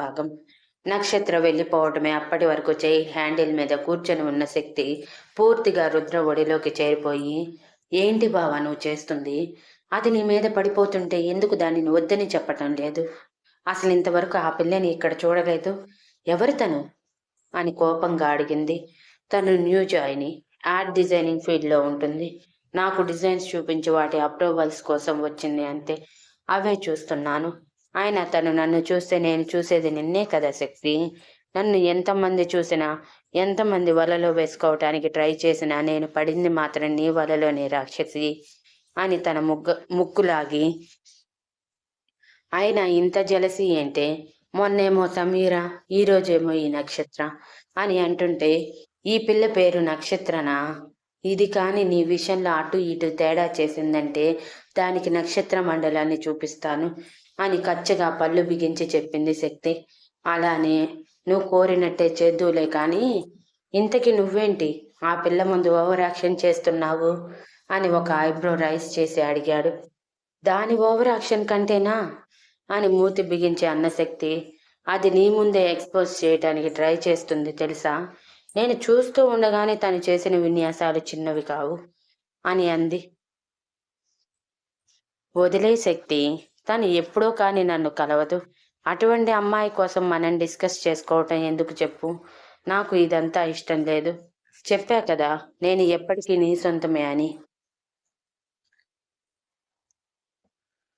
భాగం. నక్షత్ర వెళ్ళిపోవటమే. అప్పటి వరకు చెయ్యి హ్యాండిల్ మీద కూర్చొని ఉన్న శక్తి పూర్తిగా రుద్ర ఒడిలోకి చేరిపోయి, ఏంటి బావా నువ్వు చేస్తుంది? అది నీ మీద పడిపోతుంటే ఎందుకు దానిని వద్దని చెప్పటం లేదు? అసలు ఇంతవరకు ఆ పిల్లని ఇక్కడ చూడలేదు. ఎవరు తను? అని కోపంగా అడిగింది. తను న్యూ జాయినీ. యాడ్ డిజైనింగ్ ఫీల్డ్‌లో ఉంటుంది. నాకు డిజైన్స్ చూపించి వాటి అప్రూవల్స్ కోసం వచ్చింది అంతే. అవే చూస్తున్నాను. అయినా తను నన్ను చూస్తే నేను చూసేది నిన్నే కదా శక్తి. నన్ను ఎంతమంది చూసినా, ఎంతమంది వలలో వేసుకోవటానికి ట్రై చేసినా నేను పడింది మాత్రం నీ వలలోనే రాక్షసి అని తన ముక్కు లాగి, అయినా ఇంత జెలసీ ఏంటే? మొన్నేమో సమీర, ఈరోజేమో ఈ నక్షత్ర అని అంటుంటే, ఈ పిల్ల పేరు నక్షత్రనా? ఇది కాని నీ విషయంలో అటు ఇటు తేడా చేసిందంటే దానికి నక్షత్ర మండలాన్ని చూపిస్తాను అని కచ్చగా పళ్ళు బిగించి చెప్పింది శక్తి. అలానే నువ్వు కోరినట్టే చేద్దులే కాని ఇంతకి నువ్వేంటి ఆ పిల్ల ముందు ఓవర్ యాక్షన్ చేస్తున్నావు అని ఒక ఐబ్రో రైస్ చేసి అడిగాడు. దాని ఓవర్ యాక్షన్ కంటేనా అని మూతి బిగించి అన్న శక్తి, అది నీ ముందే ఎక్స్పోజ్ చేయటానికి ట్రై చేస్తుంది తెలుసా? నేను చూస్తూ ఉండగానే తను చేసిన విన్యాసాలు చిన్నవి కావు అని అంది. వదిలే శక్తి, తను ఎప్పుడో కానీ నన్ను కలవదు. అటువంటి అమ్మాయి కోసం మనం డిస్కస్ చేసుకోవటం ఎందుకు చెప్పు? నాకు ఇదంతా ఇష్టం లేదు. చెప్పా కదా నేను ఎప్పటికీ నీ సొంతమే అని.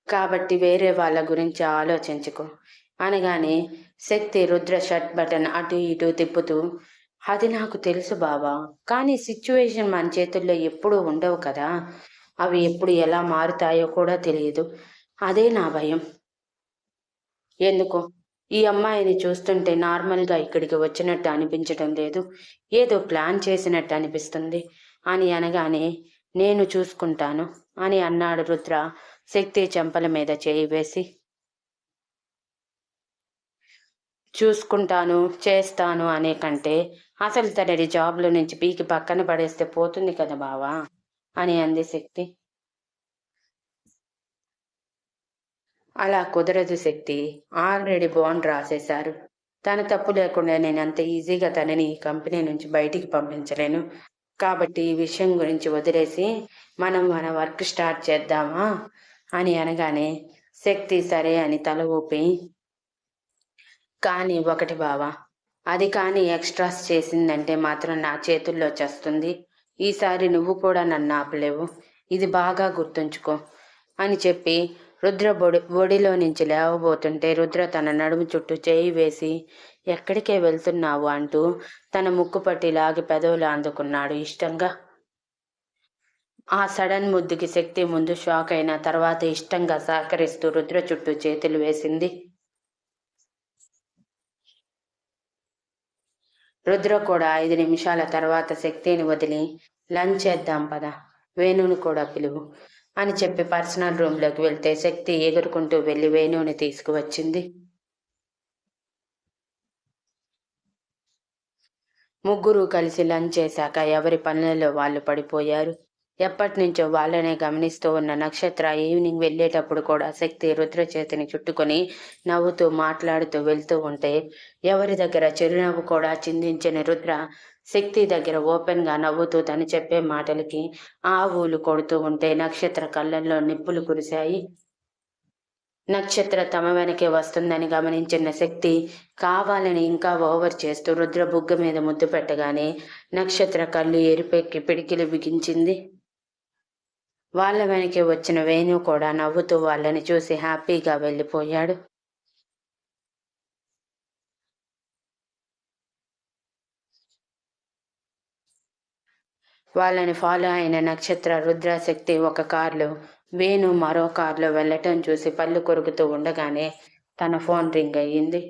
కాబట్టి వేరే వాళ్ళ గురించి ఆలోచించుకో అనగానే శక్తి రుద్ర షర్ట్ బటన్ అటు ఇటు తిప్పుతూ, అది నాకు తెలుసు బావా, కానీ సిచ్యువేషన్ మన చేతుల్లో ఎప్పుడూ ఉండవు కదా. అవి ఎప్పుడు ఎలా మారుతాయో కూడా తెలియదు. అదే నా భయం. ఎందుకో ఈ అమ్మాయిని చూస్తుంటే నార్మల్గా ఇక్కడికి వచ్చినట్టు అనిపించటం లేదు. ఏదో ప్లాన్ చేసినట్టు అనిపిస్తుంది అని అనగానే, నేను చూసుకుంటాను అని అన్నాడు రుద్ర శక్తి చెంపల మీద చేయి వేసి. చూసుకుంటాను, చేస్తాను అనే కంటే అసలు తనని జాబ్‌లో నుంచి పీకి పక్కన పడేస్తే పోతుంది కదా బావా అని అంది శక్తి. అలా కుదరదు శక్తి. Already bond రాసేశారు. తన తప్పు లేకుండా నేనంత ఈజీగా తనని ఈ కంపెనీ నుంచి బయటికి పంపించలేను. కాబట్టి ఈ విషయం గురించి వదిలేసి మనం మన వర్క్ స్టార్ట్ చేద్దామా అని అనగానే శక్తి సరే అని తల ఊపి, కానీ ఒకటి బావా, అది కానీ ఎక్స్ట్రాస్ చేసిందంటే మాత్రం నా చేతుల్లో చస్తుంది. ఈసారి నువ్వు కూడా నన్ను ఆపలేవు. ఇది బాగా గుర్తుంచుకో అని చెప్పి రుద్ర ఒడిలో నుంచి లేవబోతుంటే రుద్ర తన నడుము చుట్టూ చేయి వేసి, ఎక్కడికే వెళ్తున్నావు అంటూ తన ముక్కు పట్టి లాగి పెదవులు అందుకున్నాడు ఇష్టంగా. ఆ సడన్ ముద్దుకి శక్తి ముందు షాక్ అయిన తర్వాత ఇష్టంగా సహకరిస్తూ రుద్ర చుట్టూ చేతులు వేసింది. రుద్ర కూడా 5 నిమిషాల తర్వాత శక్తిని వదిలి, లంచ్ చేద్దాం పద, వేణుని కూడా పిలువు అని చెప్పి పర్సనల్ రూమ్లోకి వెళ్తే శక్తి ఎగురుకుంటూ వెళ్ళి వేణుని తీసుకువచ్చింది. ముగ్గురు కలిసి లంచ్ చేశాక ఎవరి పనులలో వాళ్ళు పడిపోయారు. ఎప్పటినుంచో వాళ్ళనే గమనిస్తూ ఉన్న నక్షత్ర ఈవినింగ్ వెళ్ళేటప్పుడు కూడా శక్తి రుద్ర చేతిని చుట్టుకొని నవ్వుతూ మాట్లాడుతూ వెళ్తూ ఉంటే ఎవరి దగ్గర చిరునవ్వు కూడా చిందించని రుద్ర శక్తి దగ్గర ఓపెన్గా నవ్వుతూ తను చెప్పే మాటలకి ఊలు కొడుతూ ఉంటే నక్షత్ర కళ్ళల్లో నిప్పులు కురిశాయి. నక్షత్ర తమ వెనకే వస్తుందని గమనించిన శక్తి కావాలని ఇంకా ఓవర్ చేస్తూ రుద్ర బుగ్గ మీద ముద్దు పెట్టగానే నక్షత్ర కళ్ళు ఎరిపెక్కి పిడికిలు బిగించింది. వాళ్ళ వెనకే వచ్చిన వేణు కూడా నవ్వుతూ వాళ్ళని చూసి హ్యాపీగా వెళ్ళిపోయాడు. వాళ్ళని ఫాలో అయిన నక్షత్ర రుద్ర శక్తి ఒక కారులో, వేణు మరో కారులో వెళ్ళటం చూసి పళ్ళు కొరుకుతూ ఉండగానే తన ఫోన్ రింగ్ అయ్యింది.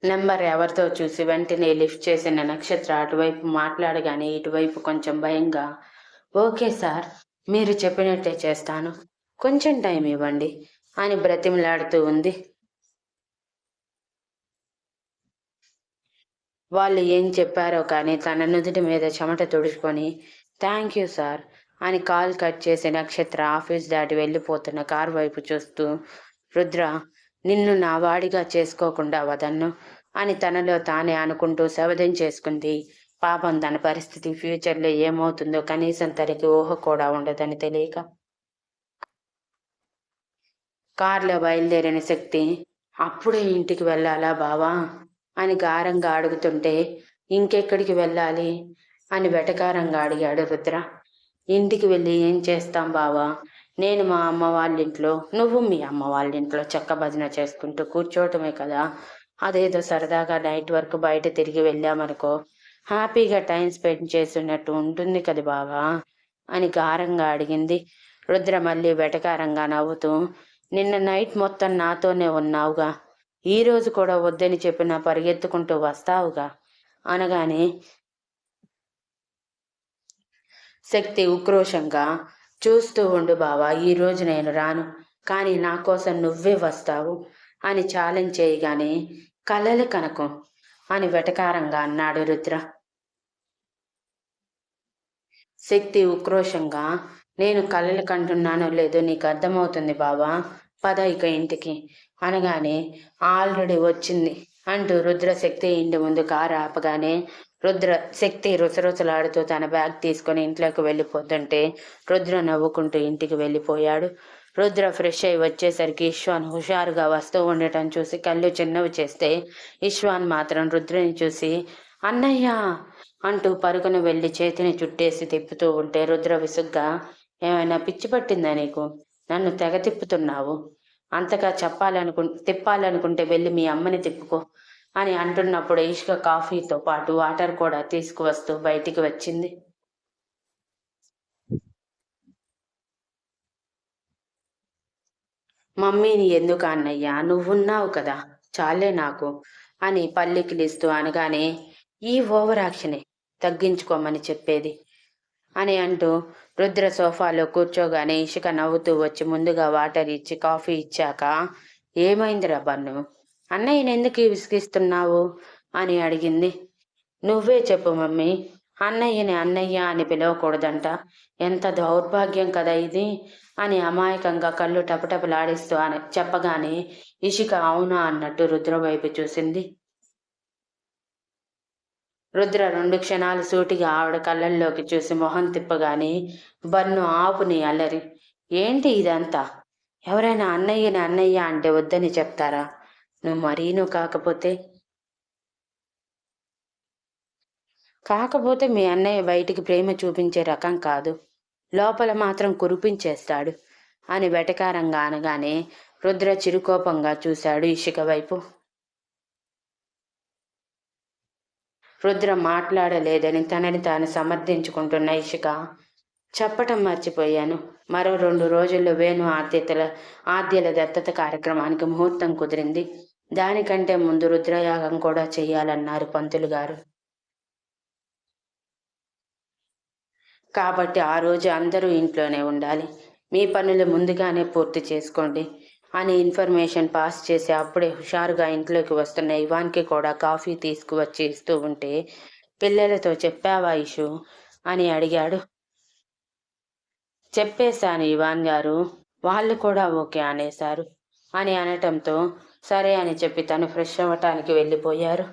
నెంబర్ ఎవరితో చూసి వెంటనే లిఫ్ట్ చేసిన నక్షత్ర అటువైపు మాట్లాడగానే ఇటువైపు కొంచెం భయంగా, ఓకే సార్, మీరు చెప్పినట్టే చేస్తాను, కొంచెం టైం ఇవ్వండి అని బ్రతిమలాడుతూ ఉంది. వాళ్ళు ఏం చెప్పారో కానీ తన నుదుటి మీద చెమట తుడుచుకొని, థ్యాంక్ యూ సార్ అని కాల్ కట్ చేసి నక్షత్ర ఆఫీస్ దాటి వెళ్ళిపోతున్న కారు వైపు చూస్తూ, రుద్ర నిన్ను నా వాడిగా చేసుకోకుండా వదన్ను అని తనలో తానే అనుకుంటూ శపథం చేసుకుంది. పాపం తన పరిస్థితి ఫ్యూచర్లో ఏమవుతుందో కనీసం తనకి ఊహ కూడా ఉండదని తెలియక. కారులో బయలుదేరిన శక్తి అప్పుడే ఇంటికి వెళ్ళాలా బావా అని గారంగా అడుగుతుంటే, ఇంకెక్కడికి వెళ్ళాలి అని వెటకారంగా అడిగాడు రుద్ర. ఇంటికి వెళ్ళి ఏం చేస్తాం బావా, నేను మా అమ్మ వాళ్ళింట్లో, నువ్వు మీ అమ్మ వాళ్ళింట్లో చెక్క భజన చేసుకుంటూ కూర్చోవటమే కదా. అదేదో సరదాగా నైట్ వరకు బయట తిరిగి వెళ్ళామనుకో, హ్యాపీగా టైం స్పెండ్ చేస్తున్నట్టు ఉంటుంది కదా బావా అని గారంగా అడిగింది. రుద్ర మళ్ళీ వెటకారంగా నవ్వుతూ, నిన్న నైట్ మొత్తం నాతోనే ఉన్నావుగా, ఈరోజు కూడా వద్దని చెప్పినా పరిగెత్తుకుంటూ వస్తావుగా అనగానే శక్తి ఉక్రోషంగా, చూస్తూ ఉండు బావా, ఈరోజు నేను రాను, కానీ నా కోసం నువ్వే వస్తావు అని ఛాలెంజ్ చేయగానే, కలలు కనకం అని వెటకారంగా అన్నాడు రుద్ర. శక్తి ఉక్రోషంగా, నేను కలలు కంటున్నానో లేదో నీకు అర్థమవుతుంది బావా, పద ఇక ఇంటికి అనగానే, ఆల్రెడీ వచ్చింది అంటూ రుద్ర శక్తి ఇంటి ముందు కారు ఆపగానే, రుద్ర శక్తి రుసరుసలాడుతూ తన బ్యాగ్ తీసుకొని ఇంట్లోకి వెళ్ళిపోతుంటే రుద్ర నవ్వుకుంటూ ఇంటికి వెళ్ళిపోయాడు. రుద్ర ఫ్రెష్ అయి వచ్చేసరికి ఇష్వాన్ హుషారుగా వస్తూ ఉండటం చూసి కళ్ళు చిన్నవి చేస్తే, ఇష్వాన్ మాత్రం రుద్రని చూసి అన్నయ్య అంటూ పరుగున వెళ్ళి చేతిని చుట్టేసి తిప్పుతూ ఉంటే రుద్ర విసుగ్గా, ఏమైనా పిచ్చి పట్టిందా నీకు, నన్ను తెగ తిప్పుతున్నావు, అంతగా తిప్పాలనుకుంటే వెళ్ళి మీ అమ్మని తిప్పుకో అని అంటున్నప్పుడు ఇష్క కాఫీతో పాటు వాటర్ కూడా తీసుకువస్తూ బయటికి వచ్చింది. మమ్మీని ఎందుకు అన్నయ్యా, నువ్వున్నావు కదా, చాలే నాకు అని పల్లికిలిస్తూ అనగానే, ఈ ఓవర్ యాక్షనే తగ్గించుకోమని చెప్పేది అని అంటూ రుద్ర సోఫాలో కూర్చోగానే ఇషిక నవ్వుతూ వచ్చి ముందుగా వాటర్ ఇచ్చి కాఫీ ఇచ్చాక, ఏమైందిరా బన్ను, అన్నయ్యని ఎందుకు విసిగిస్తున్నావు అని అడిగింది. నువ్వే చెప్పు మమ్మీ, అన్నయ్యని అన్నయ్య అని పిలవకూడదంట, ఎంత దౌర్భాగ్యం కదా ఇది అని అమాయకంగా కళ్ళు టపటపలాడిస్తూ అని చెప్పగానే ఇషిక అవునా అన్నట్టు రుద్ర వైపు చూసింది. రుద్ర 2 క్షణాలు సూటిగా ఆవిడ కళ్ళల్లోకి చూసి మొహం తిప్పగానే, బన్ను ఆపుని అల్లరి, ఏంటి ఇదంతా, ఎవరైనా అన్నయ్యని అన్నయ్య అంటే వద్దని చెప్తారా, నువ్వు మరీను కాకపోతే మీ అన్నయ్య బయటికి ప్రేమ చూపించే రకం కాదు, లోపల మాత్రం కురిపించేస్తాడు అని వెటకారంగా అనగానే రుద్ర చిరుకోపంగా చూశాడు ఇషిక వైపు. రుద్ర మాట్లాడలేదని తనని తాను సమర్థించుకుంటున్న ఇషిక, చెప్పటం మర్చిపోయాను, మరో 2 రోజుల్లో వేణు ఆద్యల దత్తత కార్యక్రమానికి ముహూర్తం కుదిరింది. దానికంటే ముందు రుద్రయాగం కూడా చెయ్యాలన్నారు పంతులు గారు. కాబట్టి ఆ రోజు అందరూ ఇంట్లోనే ఉండాలి, మీ పనులు ముందుగానే పూర్తి చేసుకోండి అని ఇన్ఫర్మేషన్ పాస్ చేసి అప్పుడే హుషారుగా ఇంట్లోకి వస్తున్న ఇవాన్కి కూడా కాఫీ తీసుకువచ్చి ఇస్తూ ఉంటే, పిల్లలతో చెప్పావా ఇషు అని అడిగాడు. చెప్పేశాను ఇవాన్ గారు, వాళ్ళు కూడా ఓకే అనేశారు అని అనటంతో సరే అని చెప్పి తను ఫ్రెష్ అవ్వటానికి వెళ్ళిపోయారు.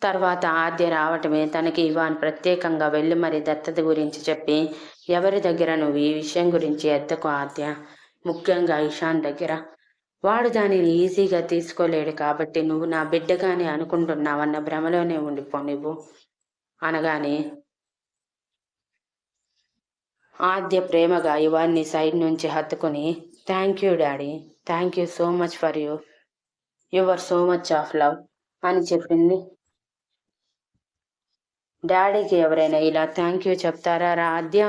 తర్వాత ఆద్య రావటమే తనకి ఇవాన్ ప్రత్యేకంగా వెళ్ళి మరి దత్తత గురించి చెప్పి, ఎవరి దగ్గర నువ్వు ఈ విషయం గురించి ఎత్తకు ఆద్య, ముఖ్యంగా ఇషాన్ దగ్గర, వాడు దానిని ఈజీగా తీసుకోలేడు కాబట్టి నువ్వు నా బిడ్డగానే అనుకుంటున్నావన్న భ్రమలోనే ఉండిపో నువ్వు అనగానే ఆద్య ప్రేమగా ఇవాన్ని సైడ్ నుంచి హత్తుకుని, thank you daddy, thank you so much for your so much of love అని చెప్పింది. డాడీకి ఎవరైనా ఇలా థ్యాంక్ యూ చెప్తారా ఆద్య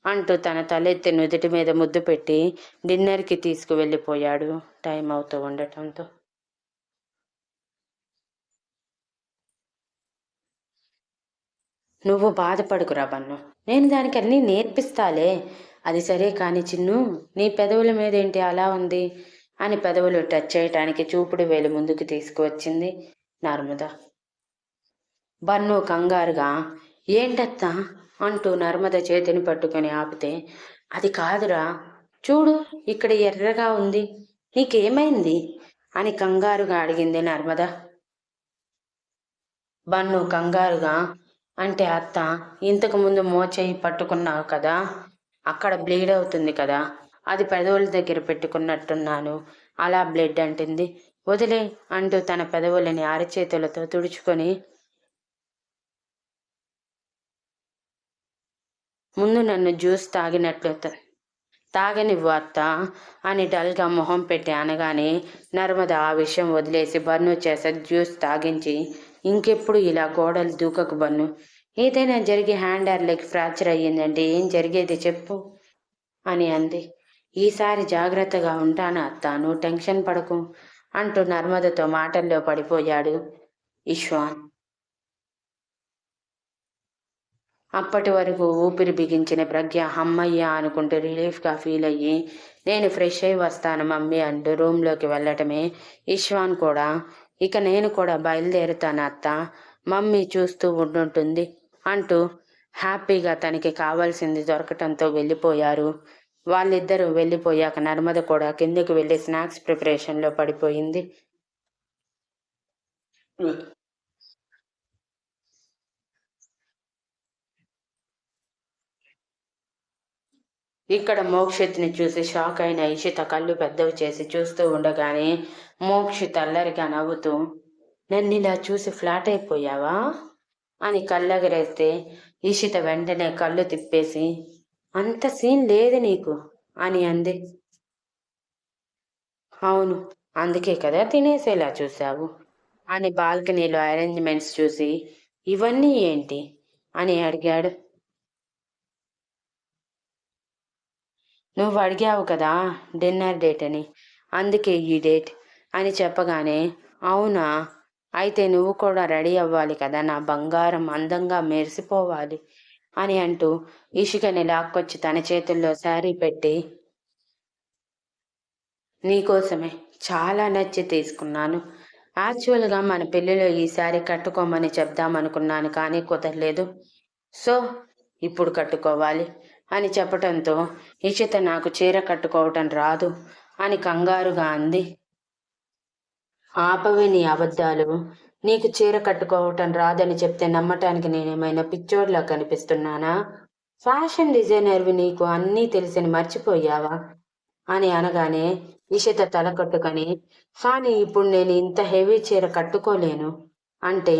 అంటూ తన తలెత్తి నుదుటి మీద ముద్దు పెట్టి డిన్నర్కి తీసుకువెళ్ళిపోయాడు టైం అవుతూ ఉండటంతో. నువ్వు బాధపడుకురా బన్ను, నేను దానికి అన్నీ నేర్పిస్తాలే, అది సరే కాని చిన్ను, నీ పెదవుల మీద ఏంటి అలా ఉంది అని పెదవులు టచ్ చేయటానికి చూపుడు వేలు ముందుకు తీసుకువచ్చింది నర్మద. బన్ను కంగారుగా, ఏంటత్తా అంటూ నర్మద చేతిని పట్టుకొని ఆపితే, అది కాదురా, చూడు, ఇక్కడ ఎర్రగా ఉంది, నీకేమైంది అని కంగారుగా అడిగింది నర్మద. బన్ను కంగారుగా, అంటే అత్త, ఇంతకు ముందు మోచేయి పట్టుకున్నావు కదా, అక్కడ బ్లీడ్ అవుతుంది కదా, అది పెదవుల దగ్గర పెట్టుకున్నట్టున్నాను, అలా బ్లడ్ అంటుంది, వదిలే అంటూ తన పెదవులని అరచేతులతో తుడుచుకొని, ముందు నన్ను జ్యూస్ తాగనివ్వు అత్త అని డల్గా మొహం పెట్టి అనగానే నర్మద ఆ విషయం వదిలేసి బన్ను చేసే జ్యూస్ తాగించి, ఇంకెప్పుడు ఇలా గోడలు దూకకు బన్ను, ఏదైనా జరిగి హ్యాండ్ ఆర్ లెగ్ ఫ్రాక్చర్ అయ్యిందంటే ఏం జరిగేది చెప్పు అని అంది. ఈసారి జాగ్రత్తగా ఉంటాను అత్త, నువ్వు టెన్షన్ పడకు అంటూ నర్మదతో మాటల్లో పడిపోయాడు ఇష్వాన్. అప్పటి వరకు ఊపిరి బిగించిన ప్రజ్ఞ అమ్మయ్య అనుకుంటూ రిలీఫ్గా ఫీల్ అయ్యి, నేను ఫ్రెష్ అయి వస్తాను మమ్మీ అంటూ రూమ్లోకి వెళ్ళటమే ఇష్వాన్ కూడా, ఇక నేను కూడా బయలుదేరుతాను అత్త, మమ్మీ చూస్తూ ఉండుంటుంది అంటూ హ్యాపీగా తనకి కావాల్సింది దొరకటంతో వెళ్ళిపోయారు. వాళ్ళిద్దరూ వెళ్ళిపోయాక నర్మద కూడా కిందకి వెళ్ళి స్నాక్స్ ప్రిపరేషన్లో పడిపోయింది. ఇక్కడ మోక్షిత్ని చూసి షాక్ అయిన ఇషిత కళ్ళు పెద్దవి చేసి చూస్తూ ఉండగానే మోక్షిత్ అల్లరిగా నవ్వుతూ, నన్నిలా చూసి ఫ్లాట్ అయిపోయావా అని కళ్ళెగరేస్తే ఇషిత వెంటనే కళ్ళు తిప్పేసి, అంత సీన్ లేదు నీకు అని అంది. అవును, అందుకే కదా తినేసేలా చూశావు అని బాల్కనీలో అరేంజ్మెంట్స్ చూసి, ఇవన్నీ ఏంటి అని అడిగాడు. నువ్వు అడిగావు కదా డిన్నర్ డేట్ అని, అందుకే ఈ డేట్ అని చెప్పగానే, అవునా, అయితే నువ్వు కూడా రెడీ అవ్వాలి కదా నా బంగారం, అందంగా మెరిసిపోవాలి అని అంటూ ఇషికని లాక్కొచ్చి తన చేతుల్లో శారీ పెట్టి, నీకోసమే చాలా నచ్చి తీసుకున్నాను, యాక్చువల్గా మన పెళ్ళిలో ఈ శారీ కట్టుకోమని చెప్దామనుకున్నాను కానీ కుదరలేదు, సో ఇప్పుడు కట్టుకోవాలి అని చెప్పటంతో ఇషిత నాకు చీర కట్టుకోవటం రాదు అని కంగారుగా అంది. ఆపవే నీ అబద్ధాలు, నీకు చీర కట్టుకోవటం రాదని చెప్తే నమ్మటానికి నేనేమైనా పిచ్చోడ్లా కనిపిస్తున్నానా, ఫ్యాషన్ డిజైనర్వి, నీకు అన్నీ తెలిసిన మర్చిపోయావా అని అనగానే ఇషిత తల కట్టుకొని, కానీ ఇప్పుడు నేను ఇంత హెవీ చీర కట్టుకోలేను అంటే,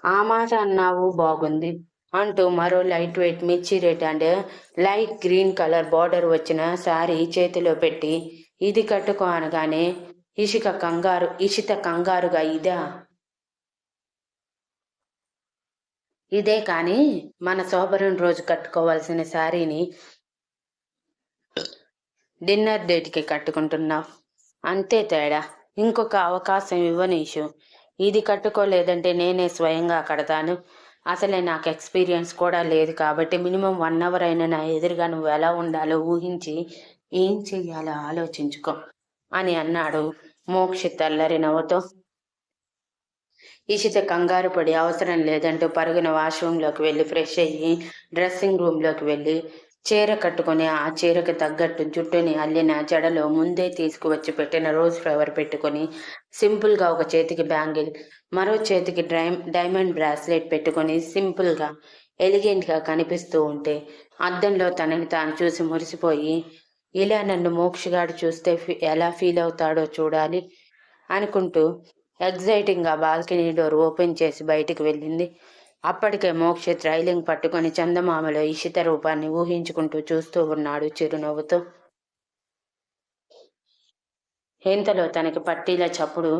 ఆ మాట అన్నావు బాగుంది అంటూ మరో లైట్ వెయిట్ మిర్చి red and light green colour border వచ్చిన శారీ చేతిలో పెట్టి, ఇది కట్టుకో అనగానే ఇషిత కంగారుగా, ఇదే కానీ మన శోభనం రోజు కట్టుకోవాల్సిన శారీని డిన్నర్ డేట్కి కట్టుకుంటున్నావు, అంతే తేడా, ఇంకొక అవకాశం ఇవ్వనీషు, ఇది కట్టుకోలేదంటే నేనే స్వయంగా కడతాను, అసలే నాకు ఎక్స్పీరియన్స్ కూడా లేదు కాబట్టి మినిమం 1 అవర్ అయినా నా ఎదురుగా నువ్వు ఎలా ఉండాలో ఊహించి ఏం చెయ్యాలో ఆలోచించుకో అని అన్నాడు మోక్షిత్ అల్లరి నవ్వుతో. ఇషిత కంగారు పడి అవసరం లేదంటూ పరుగున వాష్రూమ్లోకి వెళ్ళి ఫ్రెష్ అయ్యి డ్రెస్సింగ్ రూమ్లోకి వెళ్ళి చీర కట్టుకుని ఆ చీరకు తగ్గట్టు జుట్టుని అల్లిన జడలో ముందే తీసుకువచ్చి పెట్టిన రోజ్ ఫ్లవర్ పెట్టుకొని సింపుల్గా ఒక చేతికి బ్యాంగిల్, మరో చేతికి డైమండ్ బ్రాస్లెట్ పెట్టుకొని సింపుల్గా ఎలిగెంట్గా కనిపిస్తూ ఉంటే అద్దంలో తనని తాను చూసి మురిసిపోయి, ఇలా నన్ను మోక్షగాడు చూస్తే ఎలా ఫీల్ అవుతాడో చూడాలి అనుకుంటూ ఎగ్జైటింగ్గా బాల్కనీ డోర్ ఓపెన్ చేసి బయటికి వెళ్ళింది. అప్పటికే మోక్షిత్ రైలింగ్ పట్టుకొని చందమామలో ఇషిత రూపాన్ని ఊహించుకుంటూ చూస్తూ ఉన్నాడు చిరునవ్వుతో. ఇంతలో తనకి పట్టీల చప్పుడు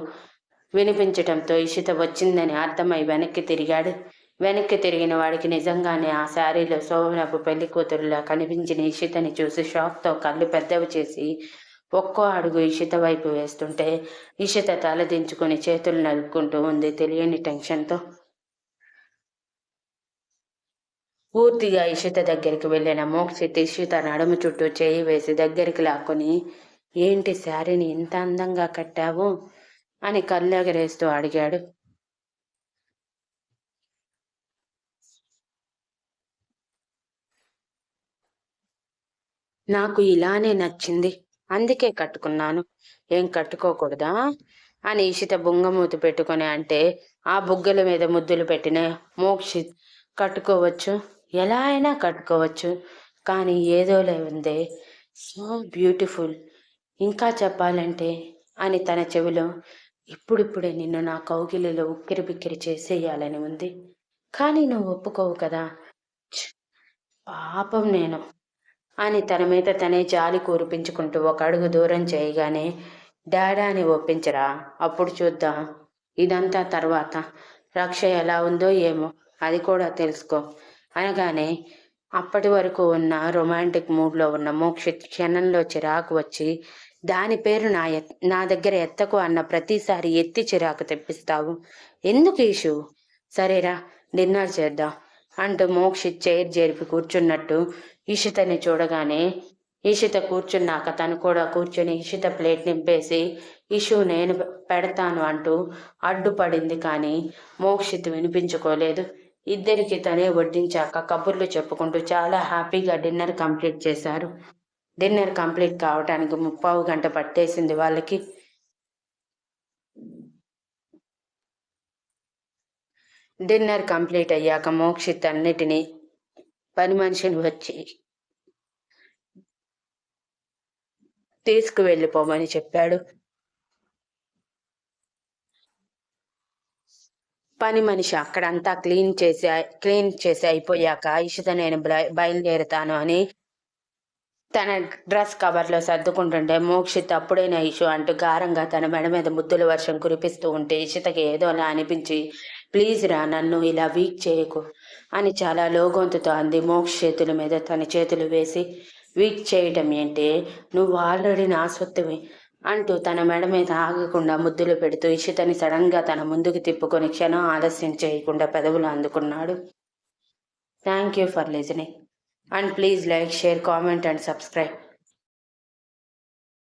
వినిపించటంతో ఇషిత వచ్చిందని అర్థమై వెనక్కి తిరిగాడు. వెనక్కి తిరిగిన వాడికి నిజంగానే ఆ శారీలో శోభనపు పెళ్లి కూతురులా కనిపించిన ఇషితని చూసి షాక్తో కళ్ళు పెద్దవి చేసి ఒక్కో అడుగు ఇషిత వైపు వేస్తుంటే ఇషిత తల దించుకుని చేతులు నలుపుకుంటూ ఉంది తెలియని టెన్షన్తో. పూర్తిగా ఇషిత దగ్గరికి వెళ్ళిన మోక్షిత్ ఇషిత నడుము చుట్టూ చేయి వేసి దగ్గరికి లాక్కొని, ఏంటి శారీని ఇంత అందంగా కట్టావు అని కళ్ళెగరేస్తూ అడిగాడు. నాకు ఇలానే నచ్చింది. అందుకే కట్టుకున్నాను. ఏం కట్టుకోకూడదా? అని ఇషిత బుంగమూతి పెట్టుకొని అంటే, ఆ బుగ్గల మీద ముద్దులు పెట్టిన మోక్షిత్ కట్టుకోవచ్చు. ఎలా అయినా కట్టుకోవచ్చు. కానీ ఏదోలే ఉందే. So beautiful. ఇంకా చెప్పాలంటే అని తన చెవిలో ఇప్పుడిప్పుడే నిన్ను నా కౌగిలిలో ఉక్కిరిబిక్కిరి చేసేయాలని ఉంది. కానీ నువ్వు ఒప్పుకోవు కదా! ఛ్! పాపం నేను. అని తన మీద తనే జాలి కురిపించుకుంటూ ఒక అడుగు దూరం చేయగానే, డాడా అని ఒప్పించరా, అప్పుడు చూద్దాం. ఇదంతా తర్వాత. రక్ష ఎలా ఉందో ఏమో, అది కూడా తెలుసుకో అనగానే అప్పటి వరకు ఉన్న రొమాంటిక్ మూడ్లో ఉన్న మోక్షిత్ క్షణంలో చిరాకు వచ్చి, దాని పేరు నా దగ్గర ఎత్తకు అన్న ప్రతిసారి ఎత్తి చిరాకు తెప్పిస్తావు. ఎందుకు ఇషు? సరేరా, డిన్నర్ చేద్దాం అంటూ మోక్షిత్ చైర్ జరిపి కూర్చున్నట్టు ఇషితని చూడగానే, ఇషిత కూర్చున్నాక తను కూడా కూర్చుని ఇషిత ప్లేట్ నింపేసి, ఇషు నేను పెడతాను అంటూ అడ్డుపడింది. కానీ మోక్షిత్ వినిపించుకోలేదు. ఇద్దరికి తనే వడ్డించాక కబుర్లు చెప్పుకుంటూ చాలా హ్యాపీగా డిన్నర్ కంప్లీట్ చేశారు. డిన్నర్ కంప్లీట్ కావటానికి 3/4 గంట పట్టేసింది వాళ్ళకి. డిన్నర్ కంప్లీట్ అయ్యాక మోక్షిత్ అన్నిటినీ పని మనిషిని వచ్చి తీసుకువెళ్ళిపోమని చెప్పాడు. పని మనిషి అక్కడంతా క్లీన్ చేసి అయిపోయాక ఇషిత నేను బయలుదేరుతాను అని తన డ్రెస్ కవర్లో సర్దుకుంటుంటే, మోక్షిత్ అప్పుడైనా ఇషు అంటూ గారంగా తన మెడ మీద ముద్దుల వర్షం కురిపిస్తూ ఉంటే ఇషితకి ఏదోలా అనిపించి, ప్లీజ్ రా, నన్ను ఇలా వీక్ చేయకు అని చాలా లోగొంతుతో అంది. మోక్ష చేతుల మీద తన చేతులు వేసి, వీక్ చేయటం ఏంటి, నువ్వు ఆల్రెడీ నా సొత్తువి అంటూ తన మెడ మీద ఆగకుండా ముద్దులు పెడుతూ ఇషితని సడన్గా తన ముందుకు తిప్పుకొని క్షణం ఆలస్యం చేయకుండా పెదవులు అందుకున్నాడు. Thank you for listening and please like, share, comment and subscribe.